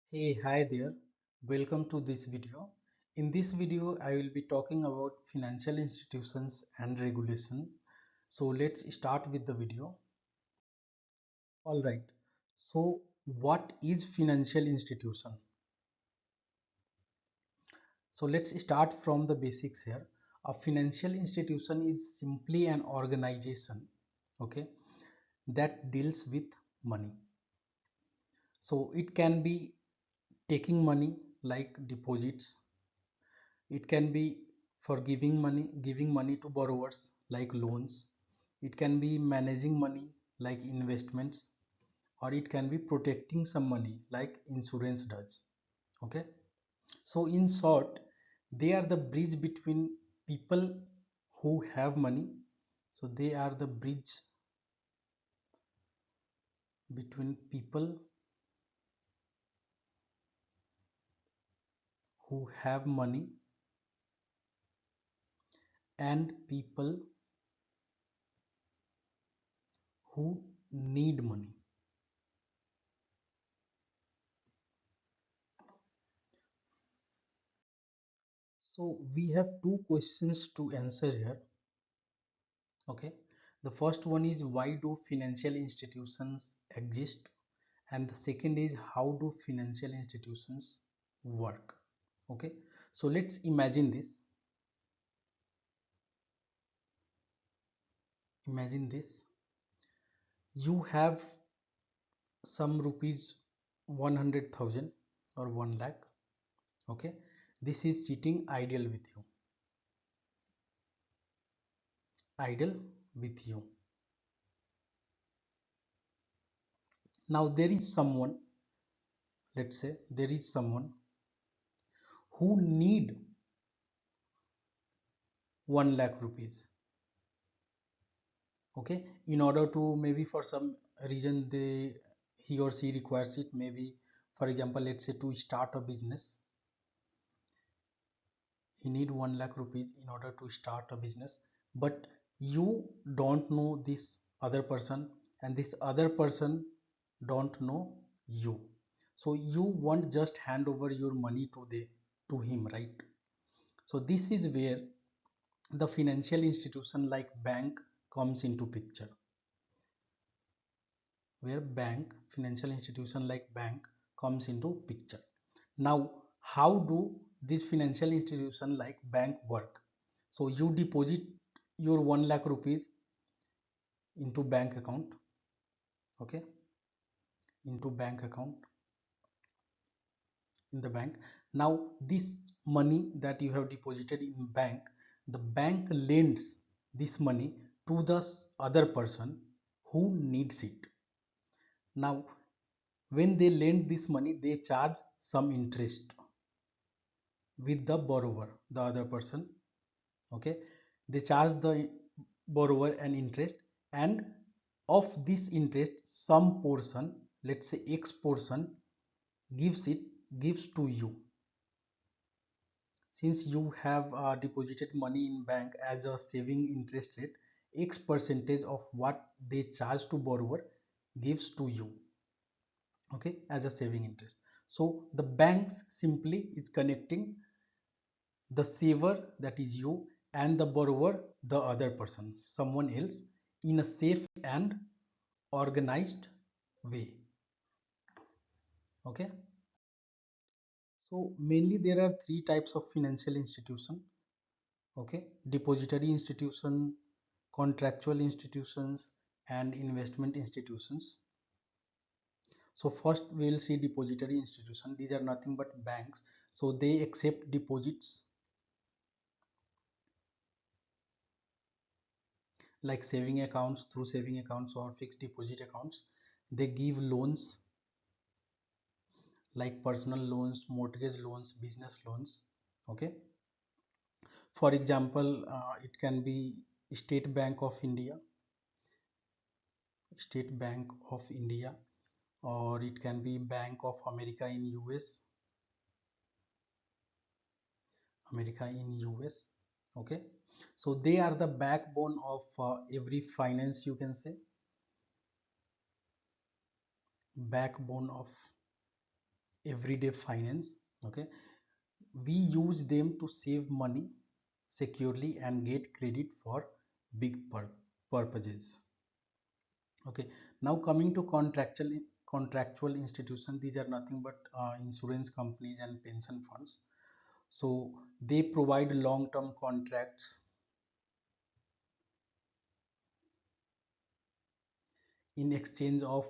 Hey, hi there. Welcome to this video. In this video, I will be talking about financial institutions and regulation. So let's start with the video. All right. So what is financial institution? So let's start from the basics here. A financial institution is simply an organization, okay, that deals with money. So it can be taking money like deposits. It can be for giving money to borrowers like loans. It can be managing money like investments, or it can be protecting some money like insurance does. Okay. So in short, they are the bridge between people who have money. So they are the bridge between people who have money and people who need money. So we have two questions to answer here. Okay, the first one is why do financial institutions exist, and the second is how do financial institutions work. Okay, so let's imagine this. Imagine this. You have some rupees 100,000 or 1 lakh. Okay, this is sitting idle with you. Now there is someone, let's say there is someone who need 1 lakh rupees. Okay, in order to, maybe for some reason, he or she requires it. Maybe for example, let's say to start a business, he need 1 lakh rupees in order to start a business. But you don't know this other person, and this other person don't know you. So you won't just hand over your money to him, right? So this is where the financial institution like bank comes into picture. Where bank, financial institution like bank comes into picture. Now how do this financial institution like bank work? So you deposit your 1 lakh rupees into bank account. Okay, into bank account in the bank. Now this money that you have deposited in bank, the bank lends this money to the other person who needs it. Now when they lend this money, they charge some interest with the borrower, the other person. Okay, they charge the borrower an interest, and of this interest some portion, let's say x portion, gives to you. Since you have deposited money in bank as a saving interest rate, x percentage of what they charge to borrower gives to you. Okay, as a saving interest. So the banks simply is connecting the saver, that is you, and the borrower, the other person, someone else, in a safe and organized way. Okay, so mainly there are three types of financial institution. Okay, depository institution, contractual institutions, and investment institutions. So first we'll see depository institution. These are nothing but banks. So they accept deposits like saving accounts, through saving accounts or fixed deposit accounts. They give loans like personal loans, mortgage loans, business loans. Okay, for example, it can be State Bank of India, State Bank of India, or it can be Bank of America in US, America in US. Okay, so they are the backbone of every finance, you can say, backbone of everyday finance. Okay, we use them to save money securely and get credit for big purposes. Okay, now coming to contractual institution, these are nothing but insurance companies and pension funds. So they provide long term contracts in exchange of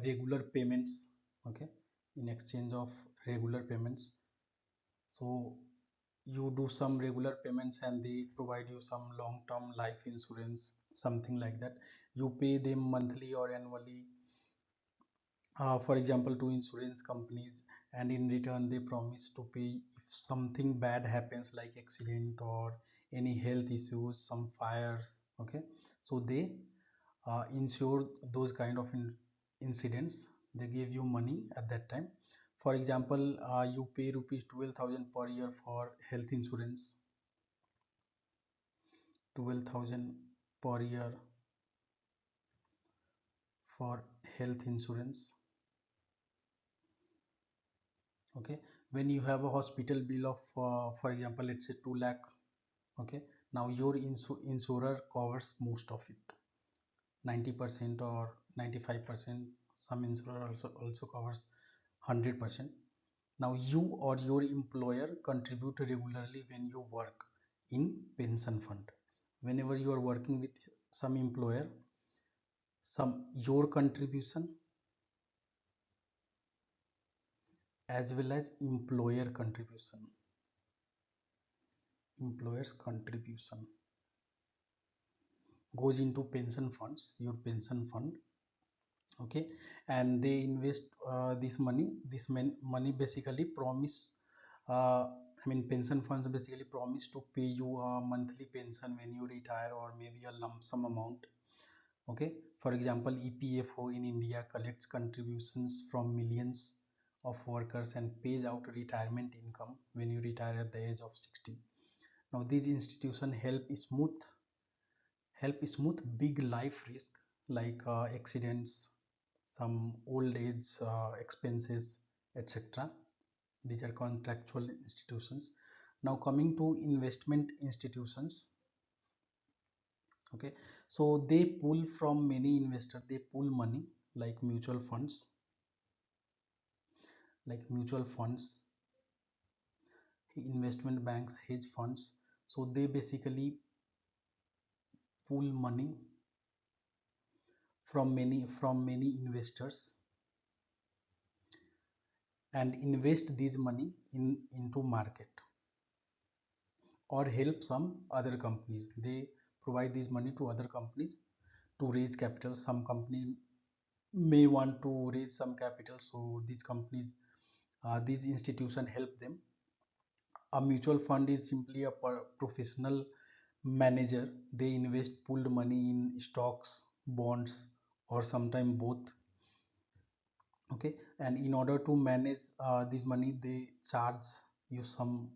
regular payments. Okay, in exchange of regular payments. So you do some regular payments and they provide you some long term life insurance, something like that. You pay them monthly or annually, for example, to insurance companies, and in return they promise to pay if something bad happens, like accident or any health issues, some fires. Okay, so they insure those kind of incidents. They give you money at that time. For example, you pay rupees 12,000 per year for health insurance, 12,000 per year for health insurance. Okay, when you have a hospital bill of for example, let's say 2 lakh. Okay, now your insurer covers most of it, 90% or 95%. Some insurer also covers 100%. Now you or your employer contribute regularly when you work in pension fund. Whenever you are working with some employer, some your contribution as well as employer's contribution goes into pension funds, your pension fund. Okay, and they invest this money. Money basically promise, I mean, pension funds basically promise to pay you a monthly pension when you retire, or maybe a lump sum amount. Okay, for example, EPFO in India collects contributions from millions of workers and pays out retirement income when you retire at the age of 60. Now these institutions help smooth big life risk, like accidents, some old age expenses, etc. These are contractual institutions. Now coming to investment institutions. Okay, so they pull from many investors. They pull money, like mutual funds, investment banks, hedge funds. So they basically pull money from many investors and invest this money into market, or help some other companies. They provide this money to other companies to raise capital. Some company may want to raise some capital, so these institutions help them. A mutual fund is simply a professional manager. They invest pooled money in stocks, bonds, or sometimes both. Okay, and in order to manage this money, they you some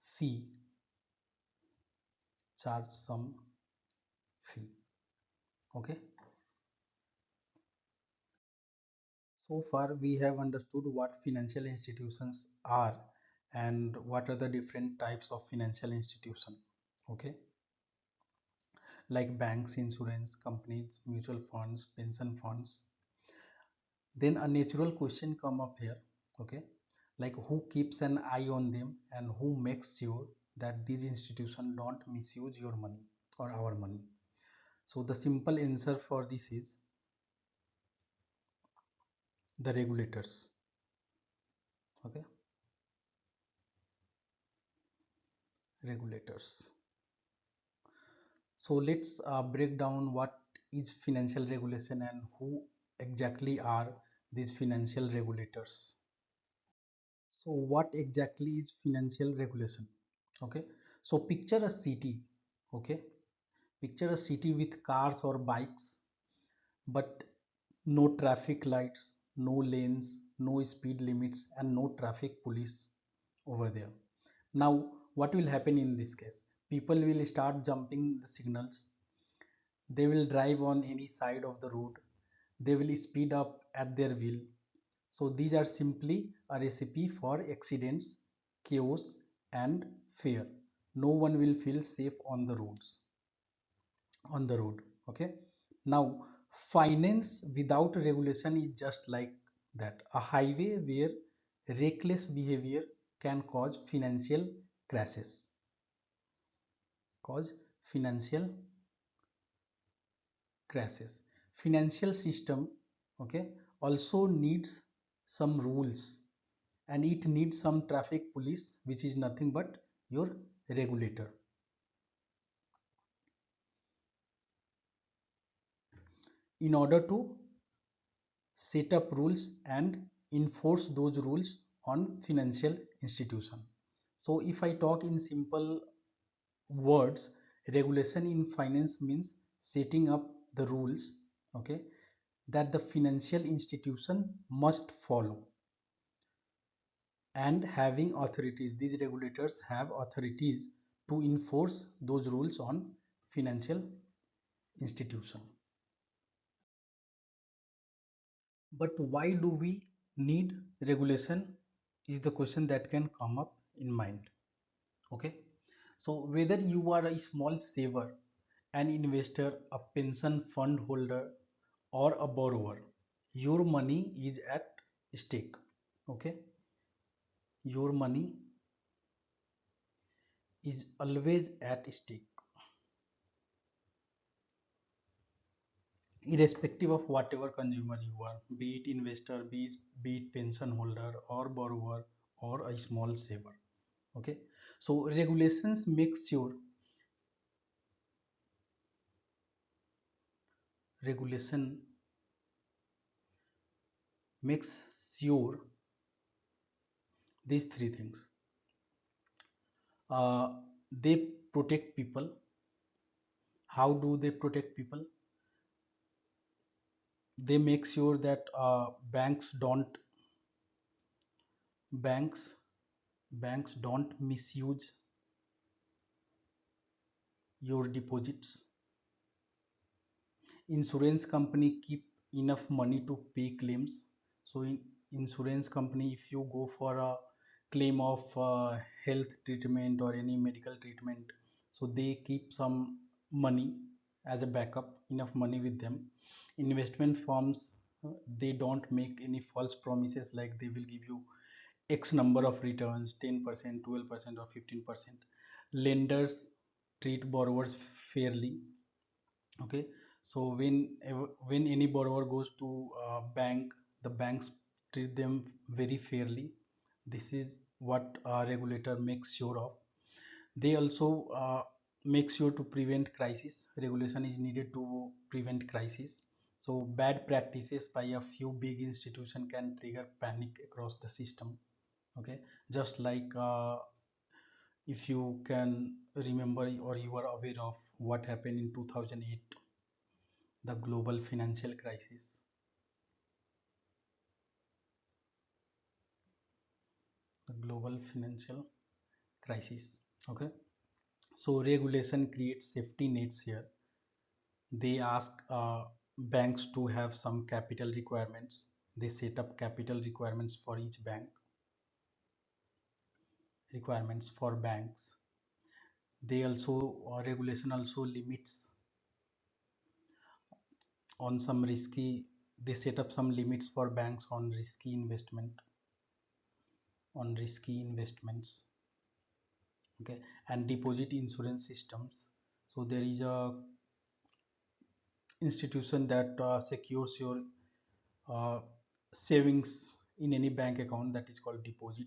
fee charge some fee. Okay, so far we have understood what financial institutions are and what are the different types of financial institution. Okay, like banks, insurance companies, mutual funds, pension funds. Then a natural question come up here. Okay, like who keeps an eye on them and who makes sure that these institutions don't misuse your money or our money? So the simple answer for this is the regulators. Okay, regulators. So let's break down what is financial regulation and who exactly are these financial regulators. So what exactly is financial regulation? Okay, so picture a city. Okay, picture a city with cars or bikes, but no traffic lights, no lanes, no speed limits, and no traffic police over there. Now, what will happen in this case? People will start jumping the signals. They will drive on any side of the road. They will speed up at their will. So these are simply a recipe for accidents, chaos, and fear. No one will feel safe on the road. Okay. Now, finance without regulation is just like that, a highway where reckless behavior can crashes, cause financial crashes. Financial system, okay, also needs some rules, and it needs some traffic police, which is nothing but your regulator. In order to set up rules and enforce those rules on financial institution. So if I talk in simple words, regulation in finance means setting up the rules, okay, that the financial institution must follow, and having authorities. These regulators have authorities to enforce those rules on financial institution. But why do we need regulation is the question that can come up in mind. Okay. So whether you are a small saver, an investor, a pension fund holder, or a borrower, your money is at stake. Okay. Your money is always at stake, irrespective of whatever consumer you are, be it investor, be it pension holder or borrower or a small saver. Okay. So regulation makes sure these three things. They protect people. How do they protect people? They make sure that banks banks don't misuse your deposits. Insurance company keep enough money to pay claims. So in insurance company, if you go for a claim of health treatment or any medical treatment, so they keep some money as a backup, enough money with them. Investment firms, they don't make any false promises like they will give you x number of returns, 10%, 12%, or 15%. Lenders treat borrowers fairly. Okay. So when any borrower goes to bank, the banks treat them very fairly. This is what a regulator makes sure of. They also make sure to prevent crisis. Regulation is needed to prevent crisis. So bad practices by a few big institutions can trigger panic across the system. Okay. Just like if you can remember or you are aware of what happened in 2008, the global financial crisis. The global financial crisis. Okay. So regulation creates safety nets here. They ask banks to have some capital requirements. They set up capital requirements for each bank. Requirements for banks. They also regulation also limits on some risky. They set up some limits for banks on risky investments. Okay. And deposit insurance systems. So there is a institution that secures your uh, savings in any bank account, that is called deposit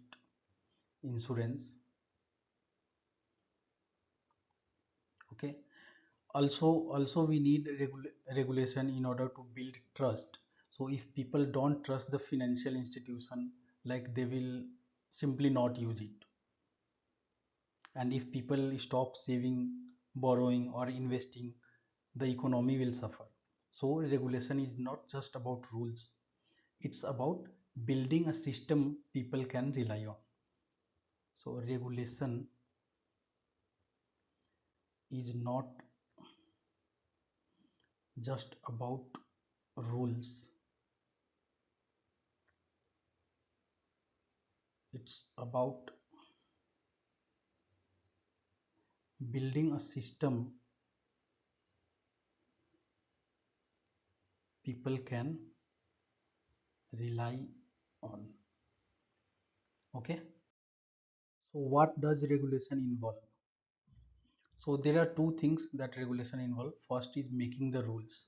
insurance. Okay. Also we need regulation in order to build trust. So if people don't trust the financial institution, like they will simply not use it. And if people stop saving, borrowing, or investing, the economy will suffer. So regulation is not just about rules, it's about building a system people can rely on. So regulation is not just about rules, It's about building a system people can rely on. Okay. So what does regulation involve? So there are two things that regulation involve. First is making the rules.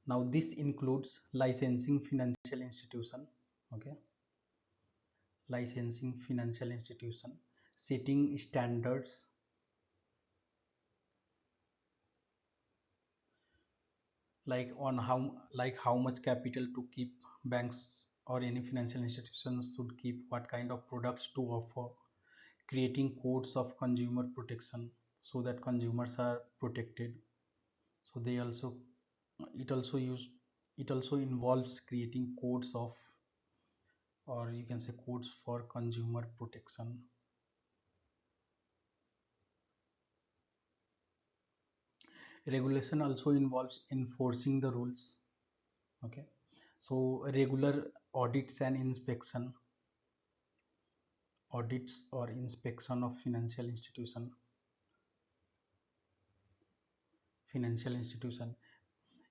Now this includes licensing financial institution. Okay. Licensing financial institution, setting standards like how much capital to keep banks or any financial institutions should keep, what kind of products to offer, creating codes of consumer protection so that consumers are protected. So they also it also use it also involves creating codes of, or you can say codes for consumer protection. Regulation also involves enforcing the rules. Okay. So regular audits or inspection of financial institution.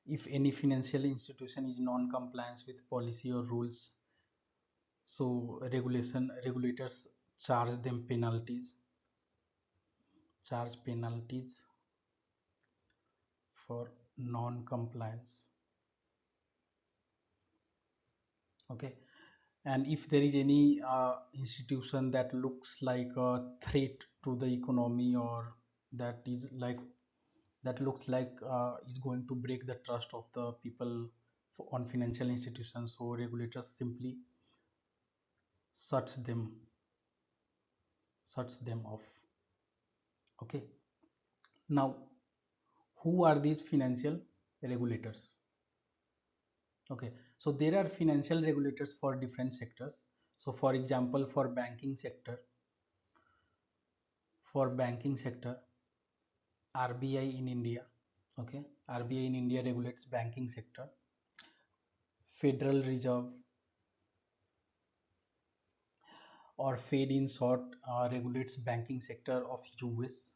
If any financial institution is non-compliance with policy or rules, so regulators charge penalties for non-compliance. Okay. And if there is any institution that looks like a threat to the economy, or that is like that looks like is going to break the trust of the people on financial institutions, so regulators simply shuts them shuts them off. Okay. Now, who are these financial regulators? Okay, so there are financial regulators for different sectors. So for example, for banking sector, RBI in India. Okay, RBI in India regulates banking sector. Federal Reserve, or Fed in short, regulates banking sector of US.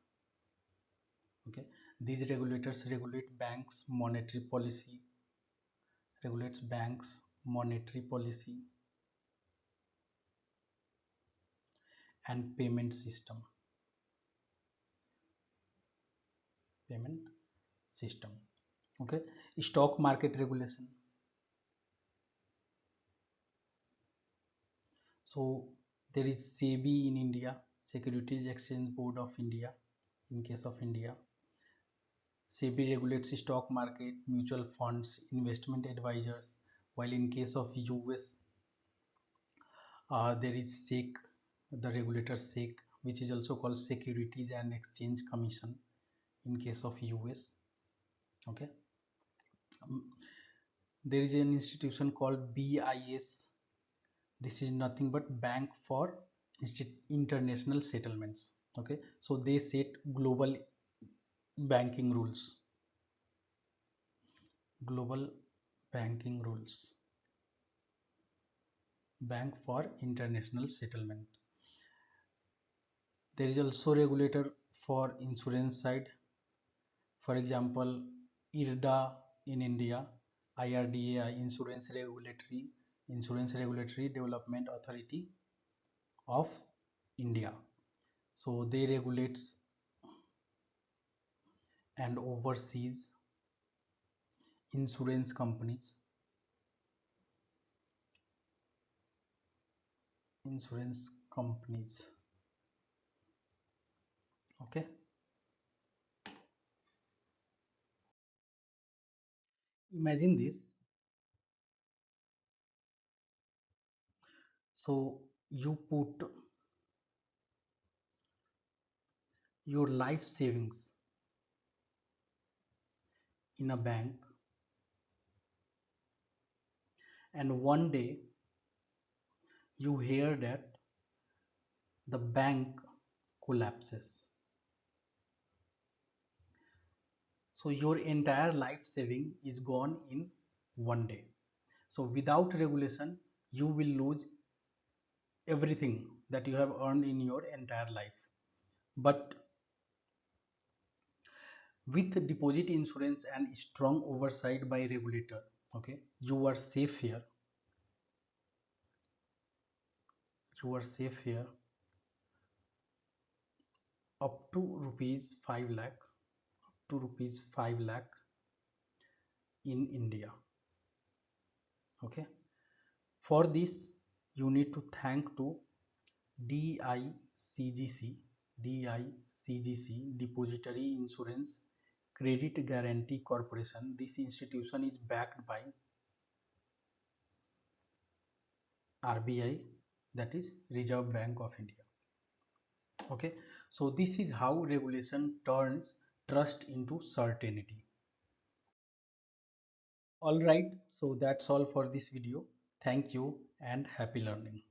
Okay, these regulators regulates banks monetary policy and payment system. Okay, stock market regulation. So there is SEBI in India, Securities Exchange Board of India. In case of India, SEBI regulates stock market, mutual funds, investment advisors, while in case of US, there is SEC, the regulator SEC, which is also called Securities and Exchange Commission in case of US. Okay. There is an institution called BIS. This is nothing but Bank for International Settlements. Okay, so they set global banking rules. Global banking rules. Bank for International Settlement. There is also regulator for insurance side. For example, IRDA in India, IRDAI, Insurance Regulatory Development Authority of India. So they regulates and oversees insurance companies. Okay. Imagine this. So you put your life savings in a bank, and one day you hear that the bank collapses. So your entire life saving is gone in one day. So without regulation, you will lose everything that you have earned in your entire life. But with deposit insurance and strong oversight by regulator, okay, you are safe here. You are safe here up to rupees 5 lakh, to rupees 5 lakh in India. Okay, for this you need to thank to DICGC, DICGC, Depository Insurance Credit Guarantee Corporation. This institution is backed by RBI, that is Reserve Bank of India. Okay, so this is how regulation turns trust into certainty. All right, so that's all for this video. Thank you and happy learning.